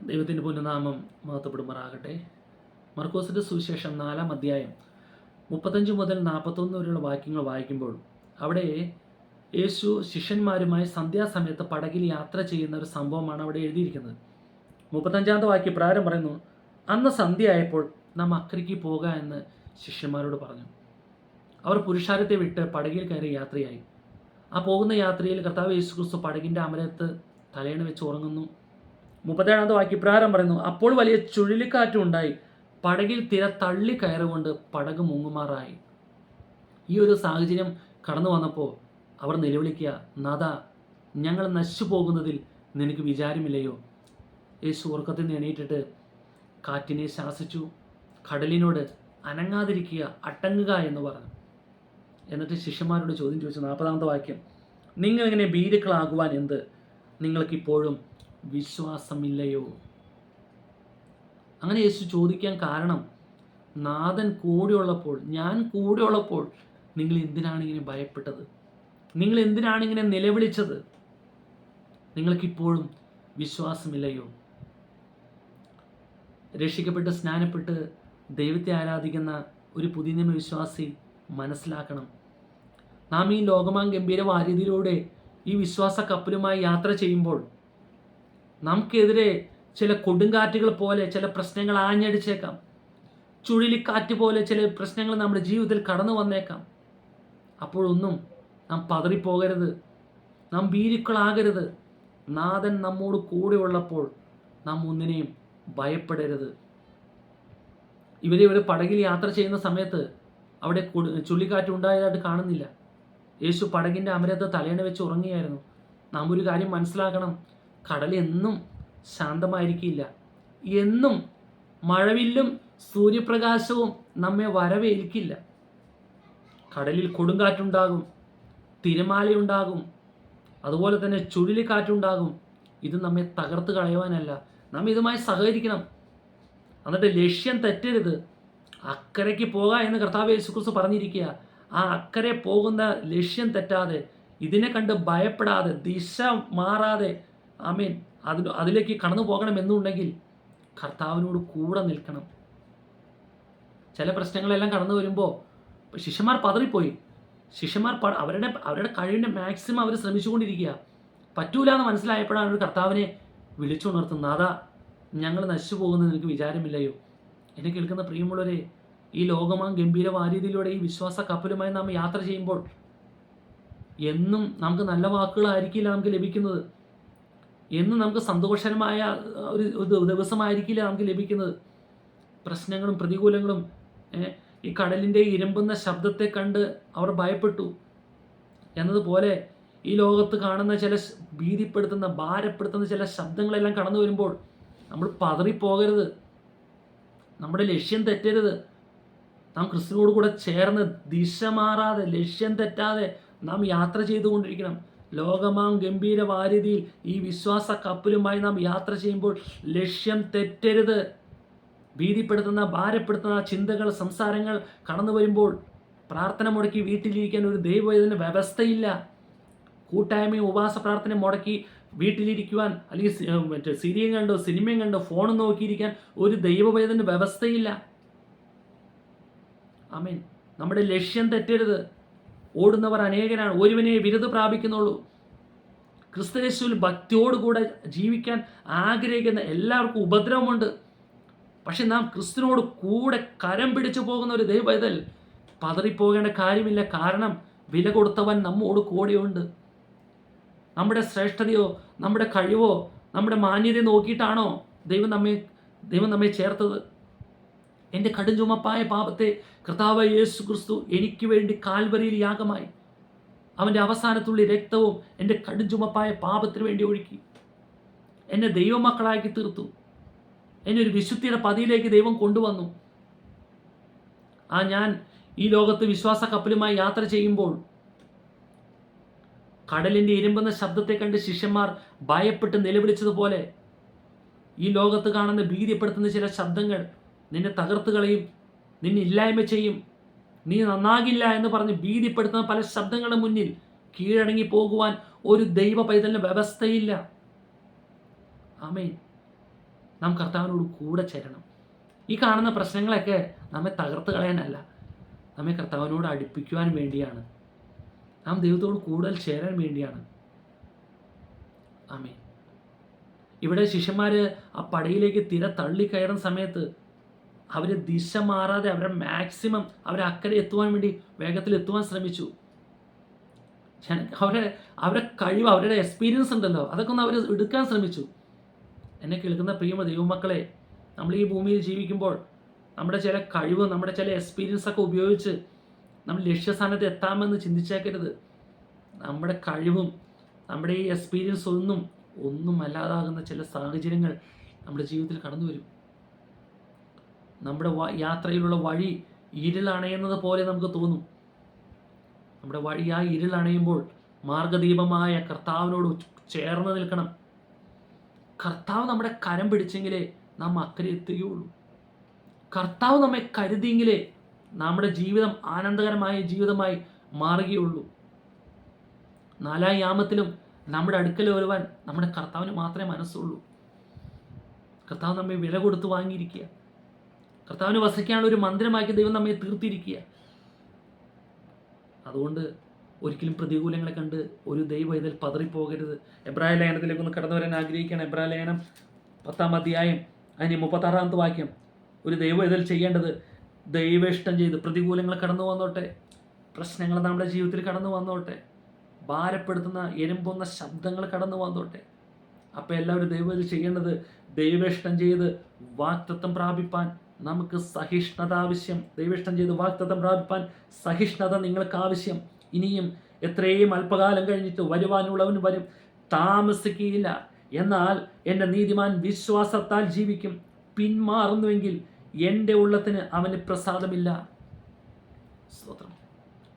ദൈവത്തിൻ്റെ പുനഃനാമം മഹത്വപ്പെടുമാറാകട്ടെ. മർക്കോസിൻ്റെ സുവിശേഷം 4-ാം അധ്യായം 35 മുതൽ 41 വരെയുള്ള വാക്യങ്ങൾ വായിക്കുമ്പോൾ അവിടെ യേശു ശിഷ്യന്മാരുമായി സന്ധ്യാസമയത്ത് പടകിൽ യാത്ര ചെയ്യുന്ന ഒരു സംഭവമാണ് അവിടെ എഴുതിയിരിക്കുന്നത്. 35-ാമത്തെ വാക്യം പ്രകാരം പറയുന്നു, അന്ന് സന്ധ്യയായപ്പോൾ നാം അക്കരയ്ക്ക് പോക എന്ന് ശിഷ്യന്മാരോട് പറഞ്ഞു. അവർ പുരുഷാരത്തെ വിട്ട് പടകിൽ കയറി യാത്രയായി. ആ പോകുന്ന യാത്രയിൽ കർത്താവ് യേശു ക്രിസ്തു പടകിൻ്റെ അമരത്ത് തലയണ വെച്ച് ഉറങ്ങുന്നു. 37-ാമത്തെ വാക്യം പ്രകാരം പറയുന്നു, അപ്പോൾ വലിയ ചുഴലിക്കാറ്റും ഉണ്ടായി, പടകിൽ തിര തള്ളി കയറുകൊണ്ട് പടക് മുങ്ങുമാറായി. ഈ ഒരു സാഹചര്യം കടന്നു വന്നപ്പോൾ അവർ നിലവിളിക്കുക, നാഥാ, ഞങ്ങൾ നശിച്ചു പോകുന്നതിൽ നിനക്ക് വിചാരമില്ലയോ? യേശു ഉറക്കത്തിൽ നിന്ന് എണീറ്റിട്ട് കാറ്റിനെ ശാസിച്ചു, കടലിനോട് അനങ്ങാതിരിക്കുക, അടങ്ങുക എന്ന് പറഞ്ഞു. എന്നിട്ട് ശിഷ്യന്മാരോട് ചോദ്യം ചോദിച്ചു. 40-ാമത്തെ വാക്യം, നിങ്ങളിങ്ങനെ ഭീരുക്കളാകുവാൻ എന്ത്? നിങ്ങൾക്കിപ്പോഴും വിശ്വാസമില്ലയോ? അങ്ങനെ യേശു ചോദിക്കാൻ കാരണം, നാഥൻ കൂടെയുള്ളപ്പോൾ, ഞാൻ കൂടെയുള്ളപ്പോൾ നിങ്ങൾ എന്തിനാണ് ഇങ്ങനെ ഭയപ്പെട്ടത്? നിങ്ങൾ എന്തിനാണ് ഇങ്ങനെ നിലവിളിച്ചത്? നിങ്ങൾക്കിപ്പോഴും വിശ്വാസമില്ലയോ? രക്ഷിക്കപ്പെട്ട് സ്നാനപ്പെട്ട് ദൈവത്തെ ആരാധിക്കുന്ന ഒരു പുതിയ നിയമ വിശ്വാസി മനസ്സിലാക്കണം, നാം ഈ ലോകമാം ഗംഭീര വാരിധിയിലൂടെ ഈ വിശ്വാസ കപ്പലുമായി യാത്ര ചെയ്യുമ്പോൾ നമുക്കെതിരെ ചില കൊടുങ്കാറ്റുകൾ പോലെ ചില പ്രശ്നങ്ങൾ ആഞ്ഞടിച്ചേക്കാം. ചുഴലിക്കാറ്റ് പോലെ ചില പ്രശ്നങ്ങൾ നമ്മുടെ ജീവിതത്തിൽ കടന്നു വന്നേക്കാം. അപ്പോഴൊന്നും നാം പതറിപ്പോകരുത്, നാം ഭീരുക്കളാകരുത്. നാഥൻ നമ്മോട് കൂടെ ഉള്ളപ്പോൾ നാം ഒന്നിനെയും ഭയപ്പെടരുത്. ഇവർ പടകിൽ യാത്ര ചെയ്യുന്ന സമയത്ത് അവിടെ ചുഴലിക്കാറ്റ് ഉണ്ടായതായിട്ട് കാണുന്നില്ല. യേശു പടകിൻ്റെ അമരത്ത് തലയണ വെച്ച് ഉറങ്ങിയായിരുന്നു. നാം ഒരു കാര്യം മനസ്സിലാക്കണം, കടൽ എന്നും ശാന്തമായിരിക്കില്ല. എന്നും മഴവില്ലും സൂര്യപ്രകാശവും നമ്മെ വരവേൽക്കില്ല. കടലിൽ കൊടുങ്കാറ്റുണ്ടാകും, തിരമാലയുണ്ടാകും, അതുപോലെ തന്നെ ചുഴലിക്കാറ്റുണ്ടാകും. ഇത് നമ്മെ തകർത്ത് കളയുവാനല്ല, നാം ഇതുമായി സഹകരിക്കണം. എന്നിട്ട് ലക്ഷ്യം തെറ്റരുത്. അക്കരയ്ക്ക് പോക എന്ന് കർത്താവ് യേശു ക്രിസ്തു പറഞ്ഞിരിക്കുക. ആ അക്കരെ പോകുന്ന ലക്ഷ്യം തെറ്റാതെ, ഇതിനെ കണ്ട് ഭയപ്പെടാതെ, ദിശ മാറാതെ, ആമേൻ, അതിലേക്ക് കടന്നു പോകണമെന്നുണ്ടെങ്കിൽ കർത്താവിനോട് കൂടെ നിൽക്കണം. ചില പ്രശ്നങ്ങളെല്ലാം കടന്നു വരുമ്പോൾ ശിഷ്യന്മാർ പതറിപ്പോയി. ശിഷ്യന്മാർ അവരുടെ കഴിവിൻ്റെ മാക്സിമം അവർ ശ്രമിച്ചുകൊണ്ടിരിക്കുക. പറ്റൂല എന്ന് മനസ്സിലായപ്പോഴാണ് ഒരു കർത്താവിനെ വിളിച്ചുണർത്തുന്നത്. നാഥാ, ഞങ്ങൾ നശിച്ചു പോകുന്നത് നിനക്ക് വിചാരമില്ലയോ? എന്നെ കേൾക്കുന്ന പ്രിയമുള്ളവരെ, ഈ ലോകമാം ഗംഭീര വാരിധിയിലൂടെ ഈ വിശ്വാസ കപ്പലുമായി നാം യാത്ര ചെയ്യുമ്പോൾ എന്നും നമുക്ക് നല്ല വാക്കുകളായിരിക്കില്ല നമുക്ക് ലഭിക്കുന്നത്. എന്നും നമുക്ക് സന്തോഷകരമായ ഒരു ദിവസമായിരിക്കില്ല നമുക്ക് ലഭിക്കുന്നത്. പ്രശ്നങ്ങളും പ്രതികൂലങ്ങളും, ഈ കടലിൻ്റെ ഇരമ്പുന്ന ശബ്ദത്തെ കണ്ട് അവർ ഭയപ്പെട്ടു എന്നതുപോലെ ഈ ലോകത്ത് കാണുന്ന ചില ഭീതിപ്പെടുത്തുന്ന, ഭാരപ്പെടുത്തുന്ന ചില ശബ്ദങ്ങളെല്ലാം കടന്നു വരുമ്പോൾ നമ്മൾ പതറിപ്പോകരുത്. നമ്മുടെ ലക്ഷ്യം തെറ്റരുത്. നാം ക്രിസ്തുവിനോട് കൂടെ ചേർന്ന് ദിശ മാറാതെ, ലക്ഷ്യം തെറ്റാതെ നാം യാത്ര ചെയ്തുകൊണ്ടിരിക്കണം. ലോകമാം ഗംഭീര വാരിധിയിൽ ഈ വിശ്വാസ കപ്പലുമായി നാം യാത്ര ചെയ്യുമ്പോൾ ലക്ഷ്യം തെറ്റരുത്. ഭീതിപ്പെടുത്തുന്ന, ഭാരപ്പെടുത്തുന്ന ചിന്തകൾ, സംസാരങ്ങൾ കടന്നു വരുമ്പോൾ പ്രാർത്ഥന മുടക്കി വീട്ടിലിരിക്കാൻ ഒരു ദൈവവേദന വ്യവസ്ഥയില്ല. കൂട്ടായ്മയും ഉപവാസ പ്രാർത്ഥന മുടക്കി വീട്ടിലിരിക്കുവാൻ, അല്ലെങ്കിൽ സീരിയൽ കണ്ടോ സിനിമയും കണ്ടോ ഫോൺ നോക്കിയിരിക്കാൻ ഒരു ദൈവവേദന വ്യവസ്ഥയില്ല. ആമേൻ. നമ്മുടെ ലക്ഷ്യം തെറ്റരുത്. ഓടുന്നവർ അനേകരാണ്, ഒരുവനെ ബിരുദ പ്രാപിക്കുന്നുള്ളൂ. ക്രിസ്തുയേശുവിൽ ഭക്തിയോടുകൂടെ ജീവിക്കാൻ ആഗ്രഹിക്കുന്ന എല്ലാവർക്കും ഉപദ്രവമുണ്ട്. പക്ഷെ നാം ക്രിസ്തുവിനോട് കൂടെ കരം പിടിച്ചു പോകുന്ന ഒരു ദൈവവേദൽ പതറിപ്പോകേണ്ട കാര്യമില്ല. കാരണം വില കൊടുത്തവൻ നമ്മോട് കൂടെയുണ്ട്. നമ്മുടെ ശ്രേഷ്ഠതയോ നമ്മുടെ കഴിവോ നമ്മുടെ മാന്യതയോ നോക്കിയിട്ടാണോ ദൈവം നമ്മെ ചേർത്തത്? എൻ്റെ കടുംചുമപ്പായ പാപത്തെ കർത്താവായ യേശു ക്രിസ്തു എനിക്ക് വേണ്ടി കാൽവരിയിൽ യാഗമായി. അവൻ്റെ അവസാനത്തുള്ള രക്തവും എൻ്റെ കടുംചുമപ്പായ പാപത്തിന് വേണ്ടി ഒഴുക്കി എന്നെ ദൈവമക്കളാക്കി തീർത്തു. എന്നെ ഒരു വിശുദ്ധിയുടെ പതിയിലേക്ക് ദൈവം കൊണ്ടുവന്നു. ഞാൻ ഈ ലോകത്ത് വിശ്വാസ കപ്പലുമായി യാത്ര ചെയ്യുമ്പോൾ കടലിൻ്റെ ഇരുമ്പുന്ന ശബ്ദത്തെ കണ്ട് ശിഷ്യന്മാർ ഭയപ്പെട്ട് നിലവിളിച്ചതുപോലെ ഈ ലോകത്ത് കാണുന്ന ഭീതിപ്പെടുത്തുന്ന ചില ശബ്ദങ്ങൾ നിന്നെ തകർത്ത് കളയും, നിന്നെ ഇല്ലായ്മ ചെയ്യും, നീ നന്നാകില്ല എന്ന് പറഞ്ഞ് ഭീതിപ്പെടുത്തുന്ന പല ശബ്ദങ്ങളുടെ മുന്നിൽ കീഴടങ്ങി പോകുവാൻ ഒരു ദൈവ പൈതലിന് വ്യവസ്ഥയില്ല. ആമേൻ. നാം കർത്താവിനോട് കൂടെ ചേരണം. ഈ കാണുന്ന പ്രശ്നങ്ങളൊക്കെ നമ്മെ തകർത്ത് കളയാനല്ല, നമ്മെ കർത്താവിനോട് അടുപ്പിക്കുവാൻ വേണ്ടിയാണ്. നാം ദൈവത്തോട് കൂടുതൽ ചേരാൻ വേണ്ടിയാണ്. ആമേൻ. ഇവിടെ ശിഷ്യന്മാർ ആ പടയിലേക്ക് തിര തള്ളിക്കയറുന്ന സമയത്ത് അവർ ദിശ മാറാതെ അവരെ മാക്സിമം അക്കരെ എത്തുവാൻ വേണ്ടി വേഗത്തിൽ എത്തുവാൻ ശ്രമിച്ചു. അവരുടെ കഴിവ്, അവരുടെ എക്സ്പീരിയൻസ് ഉണ്ടല്ലോ, അതൊക്കെ ഒന്ന് അവർ എടുക്കാൻ ശ്രമിച്ചു. എന്നെ കേൾക്കുന്ന പ്രിയമ ദൈവമക്കളെ, നമ്മൾ ഈ ഭൂമിയിൽ ജീവിക്കുമ്പോൾ നമ്മുടെ ചില കഴിവ്, നമ്മുടെ ചില എക്സ്പീരിയൻസ് ഒക്കെ ഉപയോഗിച്ച് നമ്മൾ ലക്ഷ്യസ്ഥാനത്ത് എത്താമെന്ന് ചിന്തിച്ചേക്കരുത്. നമ്മുടെ കഴിവും നമ്മുടെ ഈ എക്സ്പീരിയൻസ് ഒന്നും അല്ലാതാകുന്ന ചില സാഹചര്യങ്ങൾ നമ്മുടെ ജീവിതത്തിൽ കടന്നു വരും. നമ്മുടെ യാത്രയിലുള്ള വഴി ഇരുളണയുന്നത് പോലെ നമുക്ക് തോന്നും. നമ്മുടെ വഴി ആ ഇരുളണയുമ്പോൾ മാർഗദീപമായ കർത്താവിനോട് ചേർന്ന് നിൽക്കണം. കർത്താവ് നമ്മുടെ കരം പിടിച്ചെങ്കിലേ നാം അക്കരെ എത്തുകയുള്ളൂ. കർത്താവ് നമ്മെ കരുതിയെങ്കിലേ നമ്മുടെ ജീവിതം ആനന്ദകരമായ ജീവിതമായി മാറുകയുള്ളൂ. നാലാം യാമത്തിലും നമ്മുടെ അടുക്കൽ വരുവാൻ നമ്മുടെ കർത്താവിന് മാത്രമേ മനസ്സുള്ളൂ. കർത്താവ് നമ്മെ വില കൊടുത്ത് വാങ്ങിയിരിക്കുക. കർത്താവിന് വസിക്കാനുള്ള ഒരു മന്ദിരമാക്കി ദൈവം നമ്മെ തീർത്തിരിക്കുക. അതുകൊണ്ട് ഒരിക്കലും പ്രതികൂലങ്ങളെ കണ്ട് ഒരു ദൈവം ഇതിൽ പതറിപ്പോകരുത്. എബ്രായ ലേഖനത്തിലേക്ക് ഒന്ന് കടന്നു വരാൻ ആഗ്രഹിക്കുകയാണ്. എബ്രായ ലേഖനം 10-ാം അധ്യായം അതിന് 36-ാമത്തെ വാക്യം. ഒരു ദൈവം ഇതിൽ ചെയ്യേണ്ടത് ദൈവ ഇഷ്ടം ചെയ്ത് പ്രതികൂലങ്ങൾ കടന്നു വന്നോട്ടെ, പ്രശ്നങ്ങൾ നമ്മുടെ ജീവിതത്തിൽ കടന്നു വന്നോട്ടെ, ഭാരപ്പെടുത്തുന്ന എരുമ്പുന്ന ശബ്ദങ്ങൾ കടന്നു വന്നോട്ടെ. അപ്പം എല്ലാവരും ദൈവം ഇത് ചെയ്യേണ്ടത് ദൈവ ഇഷ്ടം ചെയ്ത് വാഗ്ദത്തം പ്രാപിപ്പാൻ നമുക്ക് സഹിഷ്ണുത ആവശ്യം. ദൈവഇഷ്ടം ചെയ്ത് വാഗ്ദത്തം പ്രാപിപ്പാൻ സഹിഷ്ണുത നിങ്ങൾക്ക് ആവശ്യം. ഇനിയും എത്രയും അല്പകാലം കഴിഞ്ഞിട്ട് വരുവാനുള്ളവൻ വരും, താമസിക്കുകയില്ല. എന്നാൽ എൻ്റെ നീതിമാൻ വിശ്വാസത്താൽ ജീവിക്കും. പിന്മാറുന്നുവെങ്കിൽ എൻ്റെ ഉള്ളത്തിന് അവന് പ്രസാദമില്ല. സ്തോത്രം.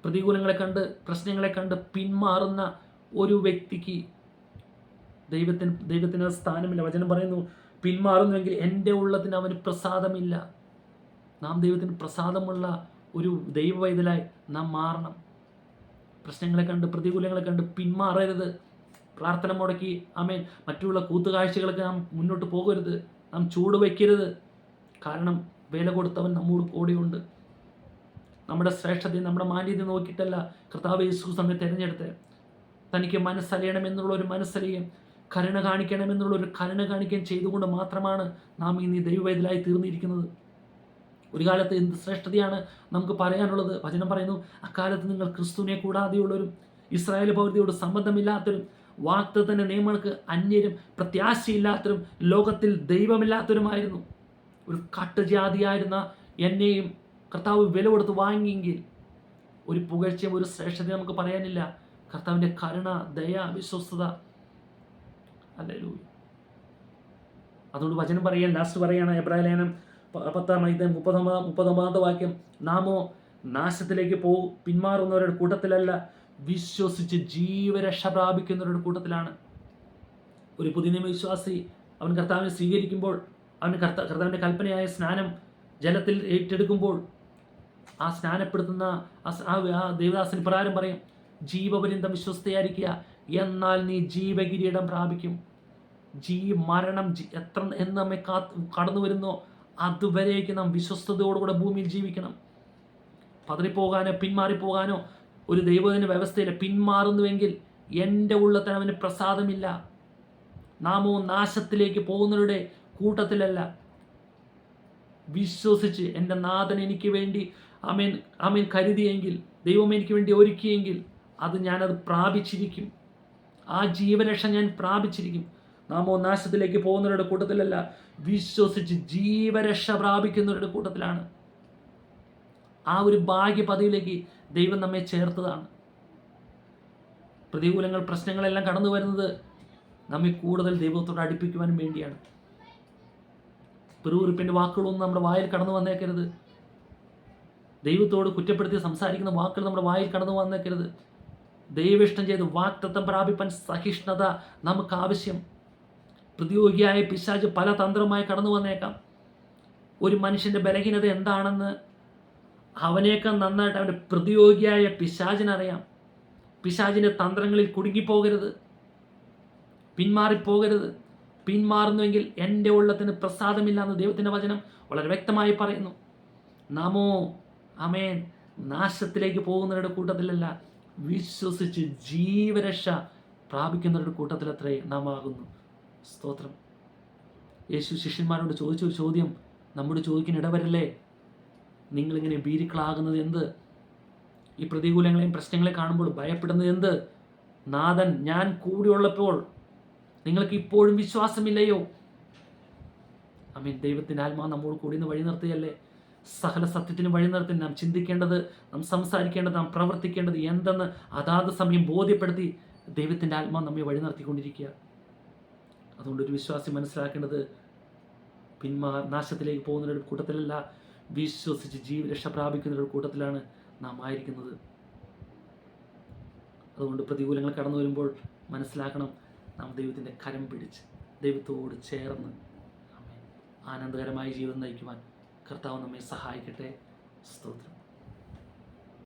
പ്രതികൂലങ്ങളെ കണ്ട്, പ്രശ്നങ്ങളെ കണ്ട് പിന്മാറുന്ന ഒരു വ്യക്തിക്ക് ദൈവത്തിന് സ്ഥാനമില്ല. വചനം പറയുന്നു, പിന്മാറുന്നുവെങ്കിൽ എൻ്റെ ഉള്ളത്തിന് അവന് പ്രസാദമില്ല. നാം ദൈവത്തിന് പ്രസാദമുള്ള ഒരു ദൈവവൈതലായി നാം മാറണം. പ്രശ്നങ്ങളെ കണ്ട്, പ്രതികൂലങ്ങളെ കണ്ട് പിന്മാറരുത്. പ്രാർത്ഥന മുടക്കി ആമേൻ മറ്റുള്ള കൂത്തുകാഴ്ചകളൊക്കെ നാം മുന്നോട്ട് പോകരുത്. നാം ചൂട് വയ്ക്കരുത്. കാരണം വില കൊടുത്തവൻ നമ്മോട് കൂടെയുണ്ട്. നമ്മുടെ ശ്രേഷ്ഠതയും നമ്മുടെ മാന്യതയും നോക്കിയിട്ടല്ല കർത്താവ് യേശു നമ്മെ തിരഞ്ഞെടുത്ത്. തനിക്ക് മനസ്സലിയണമെന്നുള്ള ഒരു മനസ്സലിയും കരുണ കാണിക്കണമെന്നുള്ള ഒരു കരുണ കാണിക്കുകയും ചെയ്തുകൊണ്ട് മാത്രമാണ് നാം ഇന്ന് ഈ ദൈവവേദലായി തീർന്നിരിക്കുന്നത്. ഒരു കാലത്ത് എന്ത് ശ്രേഷ്ഠതയാണ് നമുക്ക് പറയാനുള്ളത്. വചനം പറയുന്നു, അക്കാലത്ത് നിങ്ങൾ ക്രിസ്തുവിനെ കൂടാതെയുള്ളവരും ഇസ്രായേൽ പൗരതയോട് സംബന്ധമില്ലാത്തവരും വാഗ്ദത്തത്തിന്റെ നിയമങ്ങൾക്ക് അന്യരും പ്രത്യാശയില്ലാത്തവരും ലോകത്തിൽ ദൈവമില്ലാത്തവരുമായിരുന്നു. ഒരു കാട്ടുജാതിയായിരുന്ന എന്നെയും കർത്താവ് വില കൊടുത്ത് വാങ്ങിയെങ്കിൽ ഒരു പുകഴ്ചയും ഒരു ശ്രേഷ്ഠതയും നമുക്ക് പറയാനില്ല. കർത്താവിൻ്റെ കരുണ, ദയ, വിശ്വസ്തത. ഹല്ലേലൂയ. അതുകൊണ്ട് വചനം പറയാൻ ലാസ്റ്റ് പറയാണ് എബ്രായ ലേഖനം 10-ാം അധ്യായം 39-ാമത്തെ വാക്യം. നാമോ നാശത്തിലേക്ക് പിന്മാറുന്നവരുടെ കൂട്ടത്തിലല്ല, വിശ്വസിച്ച് ജീവരക്ഷ പ്രാപിക്കുന്നവരുടെ കൂട്ടത്തിലാണ്. ഒരു പുതിയ നിയമ വിശ്വാസി അവൻ കർത്താവിനെ സ്വീകരിക്കുമ്പോൾ, അവന് കർത്താവിൻ്റെ കൽപ്പനയായ സ്നാനം ജലത്തിൽ ഏറ്റെടുക്കുമ്പോൾ, ആ സ്നാനപ്പെടുത്തുന്ന ആ ദേവദാസന് പ്രകാരം പറയും, ജീവപര്യന്തം വിശ്വസ്തയായിരിക്കുക, എന്നാൽ നീ ജീവകിരീടം പ്രാപിക്കും. മരണം എത്ര എന്ന് നമ്മെ കടന്നു വരുന്നോ അതുവരേക്ക് നാം വിശ്വസ്തയോടുകൂടെ ഭൂമിയിൽ ജീവിക്കണം. പതറിപ്പോകാനോ പിന്മാറിപ്പോകാനോ ഒരു ദൈവത്തിൻ്റെ വ്യവസ്ഥയില്ല. പിന്മാറുന്നുവെങ്കിൽ എൻ്റെ ഉള്ളത്തിന് അവന് പ്രസാദമില്ല. നാമോ നാശത്തിലേക്ക് പോകുന്നവരുടെ കൂട്ടത്തിലല്ല, വിശ്വസിച്ച് എൻ്റെ നാഥൻ എനിക്ക് വേണ്ടി ആമേൻ കരുതിയെങ്കിൽ, ദൈവം എനിക്ക് വേണ്ടി ഒരുക്കിയെങ്കിൽ ഞാനത് പ്രാപിച്ചിരിക്കും. ആ ജീവരക്ഷ ഞാൻ പ്രാപിച്ചിരിക്കും. നാമോ നാശത്തിലേക്ക് പോകുന്നവരുടെ കൂട്ടത്തിലല്ല, വിശ്വസിച്ച് ജീവരക്ഷ പ്രാപിക്കുന്നവരുടെ കൂട്ടത്തിലാണ്. ആ ഒരു ഭാഗ്യപദവിയിലേക്ക് ദൈവം നമ്മെ ചേർത്തതാണ്. പ്രതികൂലങ്ങൾ, പ്രശ്നങ്ങളെല്ലാം കടന്നു വരുന്നത് നമ്മെ കൂടുതൽ ദൈവത്തോട് അടുപ്പിക്കുവാനും വേണ്ടിയാണ്. പിറുപിറുപ്പിൻ്റെ വാക്കുകളൊന്നും നമ്മുടെ വായിൽ കടന്നു വന്നേക്കരുത്. ദൈവത്തോട് കുറ്റപ്പെടുത്തി സംസാരിക്കുന്ന വാക്കുകൾ നമ്മുടെ വായിൽ കടന്നു വന്നേക്കരുത്. ദൈവഇഷ്ടം ചെയ്ത് വാഗ്ദത്തം പ്രാപിപ്പാൻ സഹിഷ്ണുത നമുക്ക് ആവശ്യം. പ്രതിയോഗിയായ പിശാച് പല തന്ത്രമായി കടന്നു വന്നേക്കാം. ഒരു മനുഷ്യൻ്റെ ബലഹീനത എന്താണെന്ന് അവനേക്കാൾ നന്നായിട്ട് അവൻ്റെ പ്രതിയോഗിയായ പിശാചിനറിയാം. പിശാചിൻ്റെ തന്ത്രങ്ങളിൽ കുടുങ്ങിപ്പോകരുത്, പിന്മാറിപ്പോകരുത്. പിന്മാറുന്നുവെങ്കിൽ എൻ്റെ ഉള്ളത്തിന് പ്രസാദമില്ല എന്ന് ദൈവത്തിൻ്റെ വചനം വളരെ വ്യക്തമായി പറയുന്നു. നാമോ ആമേൻ നാശത്തിലേക്ക് പോകുന്നവരുടെ കൂട്ടത്തിലല്ല, വിശ്വസിച്ച് ജീവരക്ഷ പ്രാപിക്കുന്നവരുടെ കൂട്ടത്തിലത്രേ നാം ആകുന്നു. സ്തോത്രം. യേശു ശിഷ്യന്മാരോട് ചോദിച്ചൊരു ചോദ്യം നമ്മോട് ചോദിക്കുന്ന ഇടവരല്ലേ, നിങ്ങളിങ്ങനെ ഭീരുക്കളാകുന്നത് എന്ത്? ഈ പ്രതികൂലങ്ങളെയും പ്രശ്നങ്ങളെ കാണുമ്പോൾ ഭയപ്പെടുന്നത് എന്ത്? നാഥൻ ഞാൻ കൂടിയുള്ളപ്പോൾ നിങ്ങൾക്ക് ഇപ്പോഴും വിശ്വാസമില്ലയോ? ആമേൻ. ദൈവത്തിൻ്റെ ആത്മാവ് നമ്മോട് കൂടി നിന്ന് വഴി നിർത്തുകയല്ലേ. സകല സത്യത്തിനും വഴി നിർത്തി നാം ചിന്തിക്കേണ്ടത്, നാം സംസാരിക്കേണ്ടത്, നാം പ്രവർത്തിക്കേണ്ടത് എന്തെന്ന് അതാത് സമയം ബോധ്യപ്പെടുത്തി ദൈവത്തിൻ്റെ ആത്മാവ് നമ്മെ വഴി നടത്തിക്കൊണ്ടിരിക്കുക. അതുകൊണ്ട് ഒരു വിശ്വാസി മനസ്സിലാക്കേണ്ടത് നാശത്തിലേക്ക് പോകുന്നവരുടെ കൂട്ടത്തിലല്ല, വിശ്വസിച്ച് ജീവരക്ഷ പ്രാപിക്കുന്നവരുടെ കൂട്ടത്തിലാണ് നാം ആയിരിക്കുന്നത്. അതുകൊണ്ട് പ്രതികൂലങ്ങൾ കടന്നു വരുമ്പോൾ മനസ്സിലാക്കണം, നാം ദൈവത്തിൻ്റെ കരം പിടിച്ച് ദൈവത്തോട് ചേർന്ന് ആനന്ദകരമായ ജീവിതം നയിക്കുവാൻ കർത്താവ് നമ്മെ സഹായിക്കട്ടെ. സ്തോത്രം.